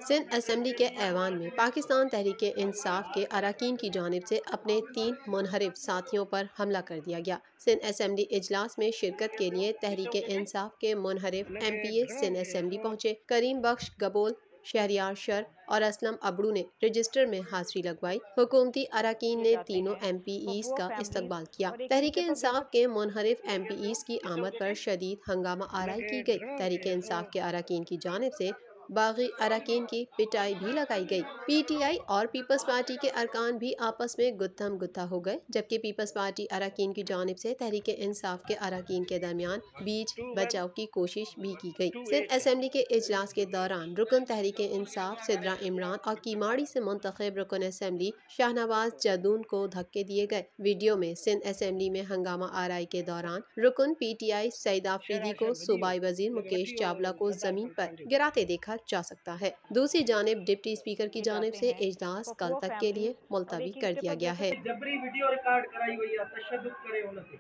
Sindh assembly کے ایوان میں پاکستان تحریک انصاف کے اراکین کی جانب سے اپنے 3 منحرف ساتھیوں پر حملہ کر دیا گیا۔ سندھ اسمبلی اجلاس میں شرکت کے لیے تحریک انصاف کے منحرف ایم پی اے سندھ اسمبلی پہنچے۔ کریم بخش گبول، شہریار شر اور اسلم ابڑو نے رجسٹر میں حاضری لگوائی۔ حکومتی اراکین نے تینوں ایم پی ایز کا استقبال کیا۔ تحریک انصاف کے منحرف ایم پی ایز کی آمد پر شدید ہنگامہ آرائی کی گئی۔ تحریک انصاف کے اراکین کی جانب سے باغی اراکین کی پٹائی بھی لگائی گئی۔ پی ٹی آئی اور پیپلز پارٹی کے ارکان بھی آپس میں گتھم گتھا ہو گئے، جبکہ پیپلز پارٹی اراکین کی جانب سے تحریک انصاف کے اراکین کے درمیان بیچ بچاؤ کی کوشش بھی کی گئی۔ سندھ اسمبلی کے اجلاس کے دوران رکن تحریک انصاف سدرا عمران اور کیماڑی سے منتخب رکن اسمبلی شاہنواز جدون کو دھکے دیے گئے۔ ویڈیو میں سندھ اسمبلی میں ہنگامہ آرائی کے دوران رکن پی ٹی آئی سعید آفریدی کو صوبائی وزیر مکیش چاولہ کو زمین پر گراتے دیکھا جا سکتا ہے۔ دوسری جانب ڈپٹی اسپیکر کی جانب سے اجلاس کل تک کے لیے ملتوی کر دیا گیا ہے۔ جبری ویڈیو ریکارڈ کرائی ہوئی ہے، تشدد کرے انہوں نے